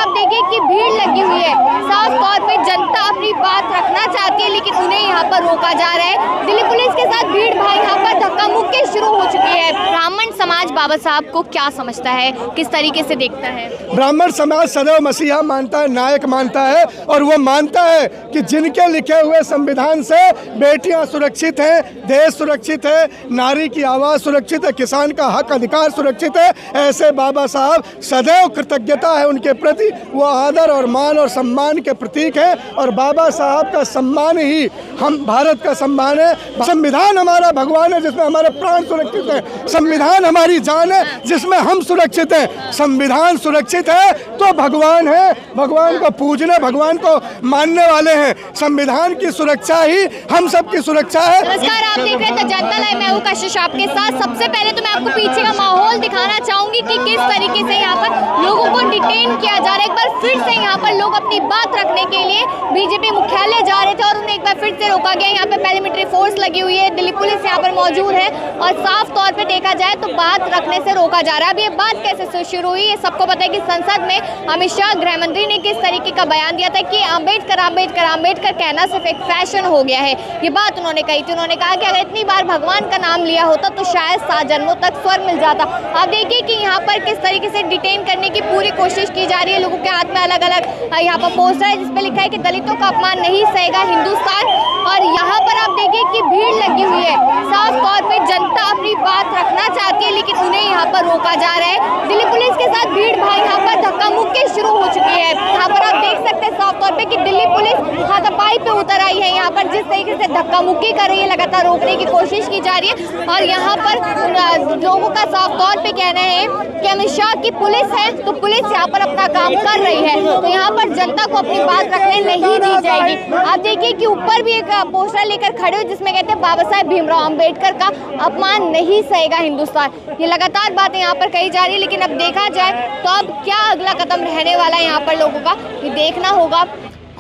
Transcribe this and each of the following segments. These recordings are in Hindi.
आप देखिए कि भीड़ लगी हुई है। साफ तौर पे जनता अपनी बात रखना चाहती है, लेकिन उन्हें यहाँ पर रोका जा रहा है। दिल्ली पुलिस के साथ भीड़ भाड़ यहाँ पर धक्का मुक्की शुरू हो चुकी है। ब्राह्मण समाज बाबा साहब को क्या समझता है, किस तरीके से देखता है? ब्राह्मण समाज सदैव मसीहा मानता है, नायक मानता है, और वो मानता है कि जिनके लिखे हुए संविधान से बेटियां सुरक्षित हैं, देश सुरक्षित है, नारी की आवाज़ सुरक्षित है, किसान का हक अधिकार सुरक्षित है, ऐसे बाबा साहब सदैव कृतज्ञता है उनके प्रति। वो आदर और मान और सम्मान के प्रतीक है, और बाबा साहब का सम्मान ही हम भारत का सम्मान है। संविधान हमारा भगवान है जिसमें हमारे प्राण सुरक्षित है, संविधान हमारी जान है जिसमें हम सुरक्षित हैं। संविधान सुरक्षित है तो भगवान है, भगवान को पूजने, भगवान को मानने वाले हैं। संविधान की सुरक्षा ही हम सब की सुरक्षा है। नमस्कार, आप देख रहे हैं जनता लाइव, मैं हूं कशिश आपके साथ। सबसे पहले तो मैं आपको पीछे का माहौल दिखाना चाहूंगी कि किस तरीके से यहाँ पर लोगों को डिटेन किया जा रहा है। एक बार फिर से यहाँ पर लोग अपनी बात रखने के लिए बीजेपी मुख्यालय जा रहे थे और उन्हें एक बार फिर से रोका गया। यहाँ पे पैरामिलिट्री फोर्स लगी हुई है, दिल्ली पुलिस यहाँ पर मौजूद है, और साफ तौर पे देखा जाए तो बात रखने से रोका जा रहा है। अब ये बात कैसे शुरू हुई, ये सबको पता है कि संसद में अमित शाह गृह मंत्री ने किस तरीके का बयान दिया था कि अम्बेडकर अम्बेडकर अम्बेडकर कहना सिर्फ एक फैशन हो गया है। ये बात उन्होंने कही थी। उन्होंने कहा कि अगर इतनी बार भगवान का नाम लिया होता तो शायद 7 जन्मों तक स्वर्ग मिल जाता। आप देखिए कि यहाँ पर किस तरीके से डिटेन करने की पूरी कोशिश की जा रही है। लोगों के हाथ में अलग अलग यहाँ पर पोस्टर है जिसपे लिखा है कि दलितों का अपमान नहीं सहेगा हिंदुस्तान। और यहाँ पर आप देखिए कि भीड़ लगी हुई है। साफ तौर पे जनता अपनी बात रखना चाहती है, लेकिन उन्हें यहाँ पर रोका जा रहा है। दिल्ली पुलिस के साथ भीड़ भाड़ यहाँ पर धक्का मुक्की शुरू हो चुकी है। यहाँ पर आप देख सकते हैं साफ तौर पे कि दिल्ली पुलिस हाथापाई पे उतर आई है। यहाँ पर जिस तरीके से धक्का मुक्की कर रही है, लगातार रोकने की कोशिश की जा रही है। और यहाँ पर लोगों का साफ तौर पे कहना है कि अमित शाह की पुलिस है तो पुलिस यहाँ पर अपना काम कर रही है, तो यहाँ पर जनता को अपनी बात रखने नहीं दी जाएगी। आप देखिए कि ऊपर भी एक पोस्टर लेकर खड़े हो जिसमें कहते हैं बाबा साहेब भीमराव अम्बेडकर का अपमान नहीं सहेगा हिंदुस्तान। ये लगातार बातें यहाँ पर कही जा रही है, लेकिन अब देखा जाए तो अब क्या अगला कदम रहने वाला है यहाँ पर लोगों का, ये देखना होगा।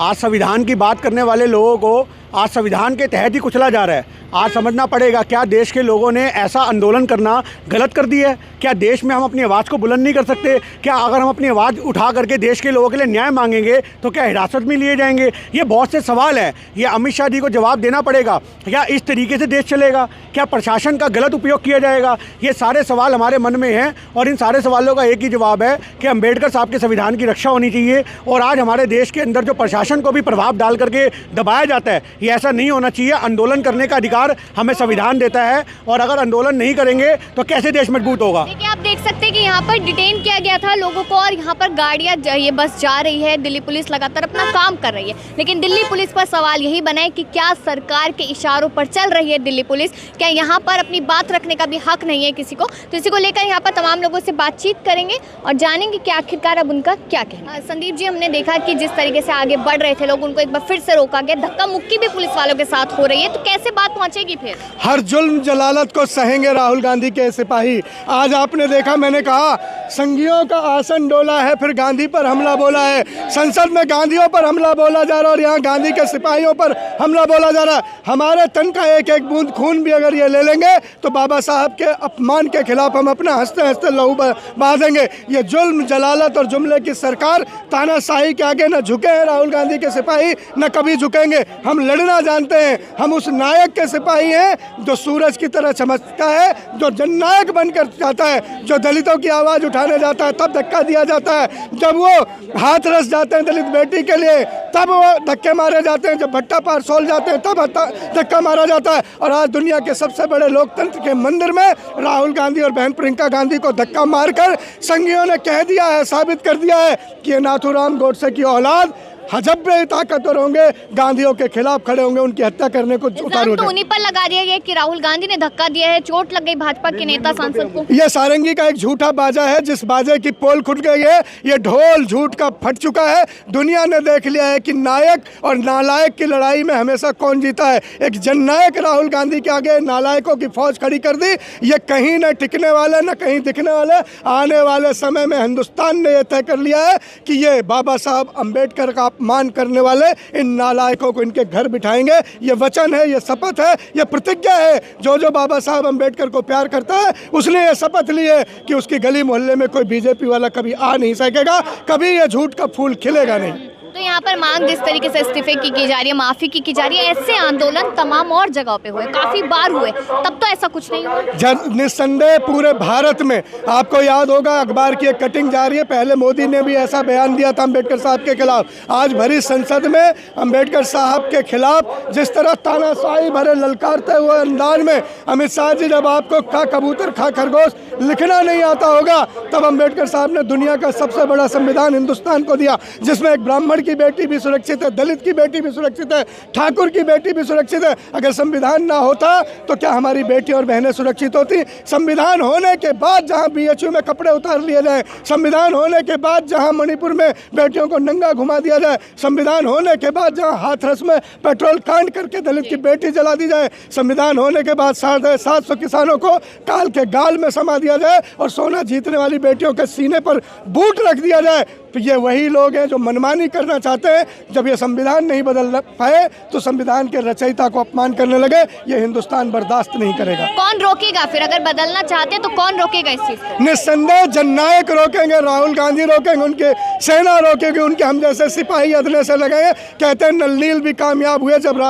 आज संविधान की बात करने वाले लोगों को आज संविधान के तहत ही कुचला जा रहा है। आज समझना पड़ेगा, क्या देश के लोगों ने ऐसा आंदोलन करना गलत कर दिया है? क्या देश में हम अपनी आवाज़ को बुलंद नहीं कर सकते? क्या अगर हम अपनी आवाज़ उठा करके देश के लोगों के लिए न्याय मांगेंगे तो क्या हिरासत में लिए जाएंगे? ये बहुत से सवाल हैं, ये अमित शाह जी को जवाब देना पड़ेगा। क्या इस तरीके से देश चलेगा? क्या प्रशासन का गलत उपयोग किया जाएगा? ये सारे सवाल हमारे मन में हैं, और इन सारे सवालों का एक ही जवाब है कि अम्बेडकर साहब के संविधान की रक्षा होनी चाहिए। और आज हमारे देश के अंदर जो प्रशासन को भी प्रभाव डाल करके दबाया जाता है, ये ऐसा नहीं होना चाहिए। आंदोलन करने का अधिकार हमें संविधान देता है, और अगर आंदोलन नहीं करेंगे तो कैसे देश मजबूत होगा? देखिए, आप देख सकते हैं कि यहाँ पर डिटेन किया गया था लोगों को, और यहाँ पर गाड़ियाँ ये बस जा रही है। दिल्ली पुलिस लगातार अपना काम कर रही है, लेकिन दिल्ली पुलिस पर सवाल यही बना है कि क्या सरकार के इशारों पर चल रही है दिल्ली पुलिस? क्या यहाँ पर अपनी बात रखने का भी हक नहीं है किसी को? तो इसी को लेकर यहाँ पर तमाम लोगों से बातचीत करेंगे और जानेंगे कि आखिरकार अब उनका क्या कहना। संदीप जी, हमने देखा कि जिस तरीके से आगे बढ़ रहे थे लोग, उनको एक बार फिर से रोका गया, धक्का मुक्की भी पुलिस वालों के साथ हो रही है, तो कैसे बात पहुँचेगी फिर? हर जुल्म जलालत को सहेंगे राहुल गांधी के सिपाही। आज आपने देखा, मैंने कहा संघियों का आसन डोला है, फिर गांधी पर हमला बोला है। संसद में गांधियों पर हमला बोला जा रहा है और यहाँ गांधी के सिपाहियों पर हमला बोला जा रहा है। हमारे तन का एक एक बूंद खून भी अगर ये ले लेंगे तो बाबा साहब के अपमान के खिलाफ हम अपना हंसते हंसते लहू बहा देंगे। ये जुल्म जलालत और जुमले की सरकार तानाशाही के आगे न झुके हैं राहुल गांधी के सिपाही, न कभी झुकेंगे। हम लड़ना जानते हैं, हम उस नायक के सिपाही हैं जो सूरज की तरह चमकता है, जो जननायक बनकर जाता है, जो दलितों की आवाज़ उठाने जाता है तब धक्का दिया जाता है, जब वो हाथ रस जाते हैं दलित बेटी के लिए तब वो धक्के मारे जाते हैं, जब भट्टा पार सोल जाते हैं तब धक्का मारा जाता है। और आज दुनिया के सबसे बड़े लोकतंत्र के मंदिर में राहुल गांधी और बहन प्रियंका गांधी को धक्का मारकर संघियों ने कह दिया है, साबित कर दिया है कि ये नाथूराम गोडसे की औलाद जब भी ताकतवर होंगे गांधियों के खिलाफ खड़े होंगे, उनकी हत्या करने को उतारू। तो उन्हीं पर लगा दिया गया कि राहुल गांधी ने धक्का दिया है, चोट लग गई भाजपा के नेता सांसद को। ये सारंगी का एक झूठा बाजा है, जिस बाजे की पोल खुद गई है। ये ढोल झूठ का फट चुका है। दुनिया ने देख लिया है कि नायक और नालायक की लड़ाई में हमेशा कौन जीता है। एक जननायक राहुल गांधी के आगे नालायकों की फौज खड़ी कर दी। ये कहीं न टिकने वाले न कहीं दिखने वाले। आने वाले समय में हिंदुस्तान ने यह तय कर लिया है कि ये बाबा साहब अम्बेडकर का अपमान करने वाले इन नालायकों को इनके घर बिठाएंगे। ये वचन है, ये शपथ है, ये प्रतिज्ञा है। जो बाबा साहब अम्बेडकर को प्यार करता है उसने ये शपथ ली है कि उसकी गली मोहल्ले में कोई बीजेपी वाला कभी आ नहीं सकेगा, कभी ये झूठ का फूल खिलेगा नहीं। तो यहाँ पर मांग जिस तरीके से इस्तीफे की जा रही है, माफी की जा रही है, ऐसे आंदोलन तमाम और जगह पे हुए, काफी बार हुए, तब तो ऐसा कुछ नहीं हुआ। निस्संदेह पूरे भारत में आपको याद होगा अखबार की एक कटिंग जा रही है, पहले मोदी ने भी ऐसा बयान दिया था अम्बेडकर साहब के खिलाफ। आज भरी संसद में अम्बेडकर साहब के खिलाफ जिस तरह तानाशाही भरे ललकारते हुए अंदाज में अमित शाह जी, जब आपको खा कबूतर खा खरगोश लिखना नहीं आता होगा तब अम्बेडकर साहब ने दुनिया का सबसे बड़ा संविधान हिंदुस्तान को दिया, जिसमें एक ब्राह्मण की बेटी भी सुरक्षित है, दलित की बेटी भी सुरक्षित है, ठाकुर की बेटी भी सुरक्षित है। अगर संविधान ना होता तो क्या हमारी बेटी और बहनें सुरक्षित होती? संविधान होने के बाद जहां बीएचयू में कपड़े उतार लिए जाए, संविधान होने के बाद जहां मणिपुर में बेटियों को नंगा घुमा दिया जाए, संविधान होने के बाद जहां हाथरस में पेट्रोल कांड करके दलित की बेटी जला दी जाए, संविधान होने के बाद 750 किसानों को काल के गाल में समा दिया जाए और सोना जीतने वाली बेटियों के सीने पर बूट रख दिया जाए, तो ये वही लोग हैं जो मनमानी करना चाहते हैं। जब ये संविधान नहीं बदल पाए तो संविधान के रचयिता को अपमान करने लगे, ये हिंदुस्तान बर्दाश्त नहीं करेगा। कौन रोकेगा फिर? अगर बदलना चाहते हैं तो कौन रोकेगा इस चीज को? निस्संदेह जननायक रोकेंगे, राहुल गांधी रोकेंगे, उनके सेना रोकेगी, उनके हम जैसे सिपाही अदने से लगाए। कहते हैं नल भी कामयाब हुए जब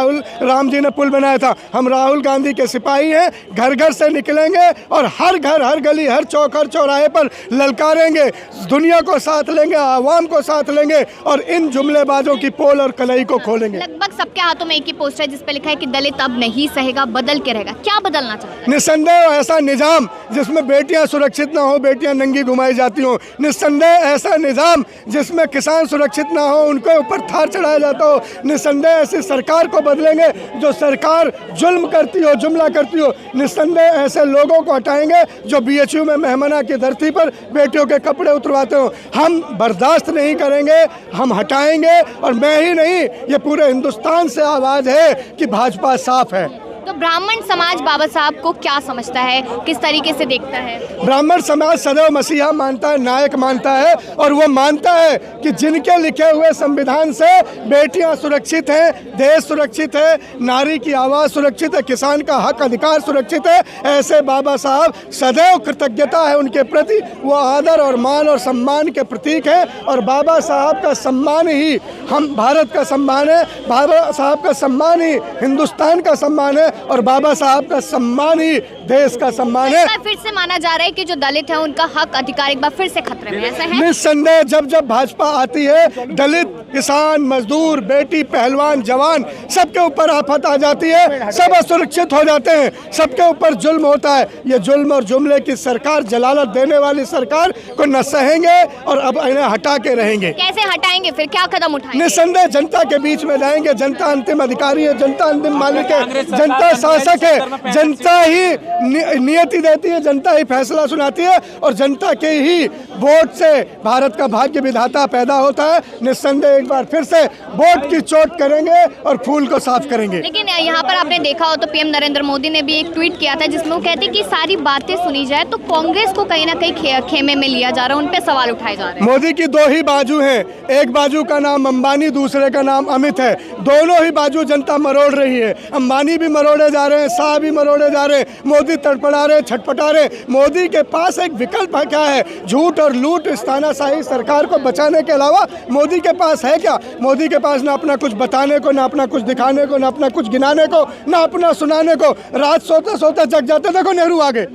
राम जी ने पुल बनाया था। हम राहुल गांधी के सिपाही हैं, घर घर से निकलेंगे और हर घर, हर गली, हर चौक, हर चौराहे पर ललकारेंगे, दुनिया को साथ लेंगे, आवाम को साथ लेंगे और इन जुमलेबाजों की पोल और कलई को खोलेंगे। लगभग सबके हाथों में एक ही पोस्टर है जिस पे लिखा है कि दलित अब नहीं सहेगा, बदल के रहेगा। क्या बदलना चाहते हैं? निस्संदेह ऐसा निजाम जिसमें बेटियां सुरक्षित ना हो, बेटियां नंगी घुमाई जाती हो। निस्संदेह ऐसा निजाम जिसमें किसान सुरक्षित ना हो, उनके ऊपर थार चढ़ाया जाता हो। निस्संदेह ऐसी सरकार को बदलेंगे जो सरकार जुल्म करती हो, जुमला करती हो। निस्संदेह ऐसे लोगों को हटाएंगे जो बीएचयू में मेहमना की धरती पर बेटियों के कपड़े उतरवाते हो। हम बर्दाश्त नहीं करेंगे, हम हटाएंगे। और मैं ही नहीं, ये पूरे हिंदुस्तान से आवाज़ है कि भाजपा साफ है। तो ब्राह्मण समाज बाबा साहब को क्या समझता है, किस तरीके से देखता है? ब्राह्मण समाज सदैव मसीहा मानता है, नायक मानता है और वो मानता है कि जिनके लिखे हुए संविधान से बेटियां सुरक्षित हैं, देश सुरक्षित है, नारी की आवाज़ सुरक्षित है, किसान का हक अधिकार सुरक्षित है, ऐसे बाबा साहब सदैव कृतज्ञता है उनके प्रति। वो आदर और मान और सम्मान के प्रतीक है और बाबा साहब का सम्मान ही हम भारत का सम्मान है, बाबा साहब का सम्मान ही हिंदुस्तान का सम्मान है और बाबा साहब का सम्मान ही देश का सम्मान है। फिर से माना जा रहा है कि जो दलित है उनका हक अधिकार एक बार फिर से खतरे में, ऐसा है? निस्संदेह जब भाजपा आती है, दलित, किसान, मजदूर, बेटी, पहलवान, जवान, सबके ऊपर आफत आ जाती है, सब असुरक्षित हो जाते हैं, सबके ऊपर जुल्म होता है। ये जुल्म और जुमले की सरकार, जलालत देने वाली सरकार को न सहेंगे और अब इन्हें हटा के रहेंगे। कैसे हटाएंगे फिर, क्या कदम उठाएंगे? निस्संदेह जनता के बीच में जाएंगे। जनता अंतिम अधिकारी है, जनता अंतिम मालिक है, जनता शासक है, जनता ही नियति देती है, जनता ही फैसला सुनाती है और जनता के ही वोट से भारत का भाग्य विधाता पैदा होता है। निस्संदेह एक बार फिर से वोट की चोट करेंगे और फूल को साफ करेंगे। लेकिन यहाँ पर आपने देखा हो तो पीएम नरेंद्र मोदी ने भी एक ट्वीट किया था जिसमें वो कहते कि सारी बातें सुनी जाए तो कांग्रेस को कहीं ना कहीं खेमे में लिया जा रहा है, उन पे सवाल उठाए जा रहे हैं। मोदी की दो ही बाजू हैं, एक बाजू का नाम अंबानी, दूसरे का नाम अमित है। दोनों ही बाजू जनता मरोड़ रही है। अंबानी भी मरोड़े जा रहे हैं, शाह भी मरोड़े जा रहे हैं, मोदी तड़पड़ा रहे, छटपटा रहे। मोदी के पास एक विकल्प क्या है? झूठ और लूट, इस तानाशाही सरकार को बचाने के अलावा मोदी के पास है क्या? मोदी के पास ना अपना कुछ बताने को, ना अपना कुछ दिखाने को, ना अपना कुछ गिनाने को, ना अपना सुनाने को। रात सोते सोते जग जाते, देखो नेहरू आ गए,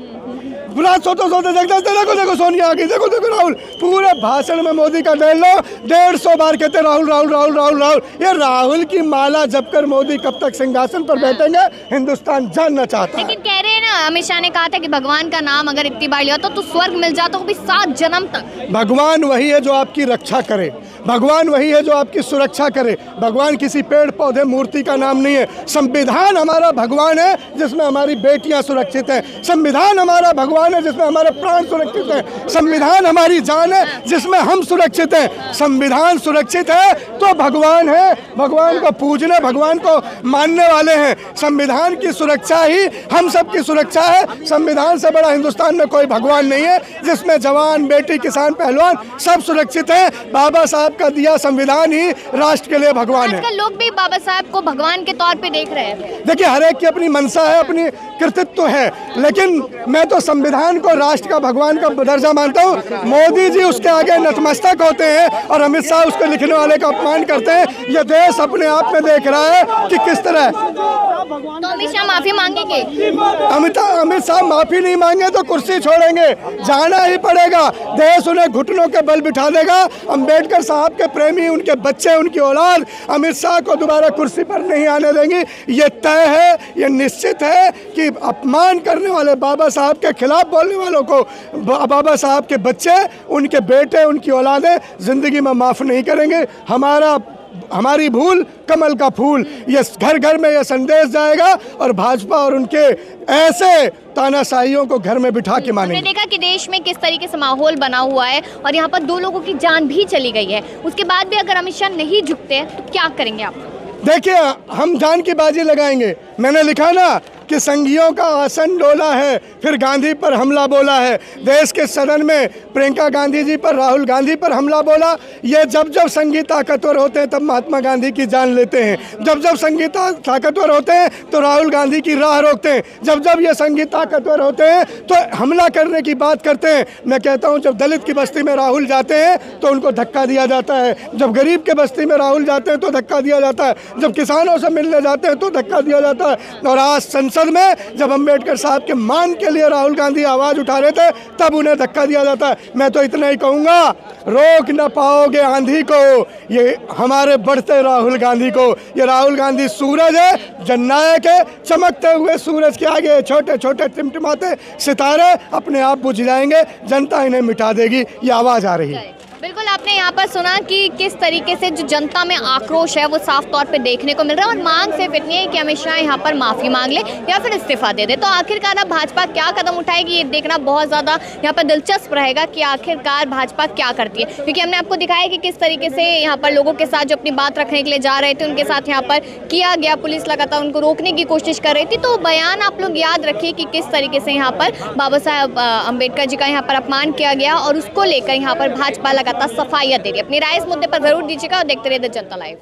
रात सोते सोते जग जाते, देखो देखो सोनिया आ गई, देखो देखो राहुल। पूरे भाषण में मोदी का ले लो 150 बार कहते राहुल राहुल राहुल राहुल राहुल। ये राहुल की माला जपकर मोदी कब तक सिंहासन पर बैठेंगे, हिंदुस्तान जानना चाहता है। लेकिन कह रहे हैं ना, अमित शाह ने कहा था कि भगवान का नाम अगर इतनी बार लिया तो स्वर्ग मिल जाता, वो भी 7 जन्म तक। भगवान वही है जो आपकी रक्षा करे, भगवान वही है जो आपकी सुरक्षा करे। भगवान किसी पेड़ पौधे मूर्ति का नाम नहीं है। संविधान हमारा भगवान है जिसमें हमारी बेटियां सुरक्षित हैं। संविधान हमारा भगवान है जिसमें हमारे प्राण सुरक्षित हैं। संविधान हमारी जान है जिसमें हम सुरक्षित हैं। संविधान सुरक्षित है तो भगवान है, भगवान को पूजने, भगवान को मानने वाले हैं। संविधान की सुरक्षा ही हम सबकी सुरक्षा सुरक्षा है। संविधान से बड़ा हिंदुस्तान में कोई भगवान नहीं है, जिसमें जवान, बेटी, किसान, पहलवान सब सुरक्षित हैं। बाबा साहब का दिया संविधान ही राष्ट्र के लिए भगवान है। आजकल लोग भी बाबा साहब को भगवान के तौर पे देख रहे हैं। देखिए, हर एक की अपनी मनसा है, अपनी कृतित्व है, लेकिन मैं तो संविधान को राष्ट्र का भगवान का दर्जा मानता हूँ। मोदी जी उसके आगे नतमस्तक होते हैं और अमित शाह उसको लिखने वाले का अपमान करते हैं। यह देश अपने आप में देख रहा है कि किस तरह। तो अमित शाह माफी मांगेंगे? अमित शाह माफी नहीं मांगे तो कुर्सी छोड़ेंगे, जाना ही पड़ेगा। देश उन्हें घुटनों के बल बिठा देगा। अंबेडकर साहब के प्रेमी, उनके बच्चे, उनकी औलाद अमित शाह को दोबारा कुर्सी पर नहीं आने देंगी। ये तय है, ये निश्चित है कि अपमान करने वाले, बाबा साहब के खिलाफ बोलने वालों को बाबा साहब के बच्चे, उनके बेटे, उनकी औलादें जिंदगी में माफ़ नहीं करेंगे। हमारी भूल कमल का फूल, ये घर घर में ये संदेश जाएगा और भाजपा और उनके ऐसे तानाशाहियों को घर में बिठा के मानेंगे। हमने देखा कि देश में किस तरीके से माहौल बना हुआ है और यहाँ पर 2 लोगों की जान भी चली गई है। उसके बाद भी अगर अमित शाह नहीं झुकते तो क्या करेंगे आप? देखिए, हम जान की बाजी लगाएंगे। मैंने लिखा ना कि संघियों का आसन डोला है, फिर गांधी पर हमला बोला है। देश के सदन में प्रियंका गांधी जी पर, राहुल गांधी पर हमला बोला। ये जब जब संघी ताकतवर होते हैं तब महात्मा गांधी की जान लेते हैं। जब जब संघी ताकतवर होते हैं तो राहुल गांधी की राह रोकते हैं। जब जब ये संघी ताकतवर होते हैं तो हमला करने की बात करते हैं। मैं कहता हूँ, जब दलित की बस्ती में राहुल जाते हैं तो उनको धक्का दिया जाता है। जब गरीब के बस्ती में राहुल जाते हैं तो धक्का दिया जाता है। जब किसानों से मिलने जाते हैं तो धक्का दिया जाता है। और आज संसद में जब अंबेडकर साहब के मान के लिए राहुल गांधी आवाज उठा रहे थे तब उन्हें धक्का दिया जाता है। मैं तो इतना ही कहूंगा, रोक न पाओगे आंधी को, ये हमारे बढ़ते राहुल गांधी को। ये राहुल गांधी सूरज है, जननायक है। चमकते हुए सूरज के आगे छोटे छोटे टिमटिमाते सितारे अपने आप बुझ जाएंगे, जनता इन्हें मिटा देगी। ये आवाज आ रही है। बिल्कुल, आपने यहाँ पर सुना कि किस तरीके से जो जनता में आक्रोश है वो साफ तौर पे देखने को मिल रहा है और मांग सिर्फ इतनी है कि अमित शाह यहाँ पर माफ़ी मांग ले या फिर इस्तीफा दे दे। तो आखिरकार अब भाजपा क्या कदम उठाएगी, ये देखना बहुत ज़्यादा यहाँ पर दिलचस्प रहेगा कि आखिरकार भाजपा क्या करती है। क्योंकि हमने आपको दिखाया कि किस तरीके से यहाँ पर लोगों के साथ जो अपनी बात रखने के लिए जा रहे थे उनके साथ यहाँ पर किया गया, पुलिस लगातार उनको रोकने की कोशिश कर रही थी। तो बयान आप लोग याद रखिए कि किस तरीके से यहाँ पर बाबा साहब अम्बेडकर जी का यहाँ पर अपमान किया गया और उसको लेकर यहाँ पर भाजपा लगातार सफाइयाँ दे रही है। अपनी राय इस मुद्दे पर जरूर दीजिएगा और देखते रहिए द जनता लाइव।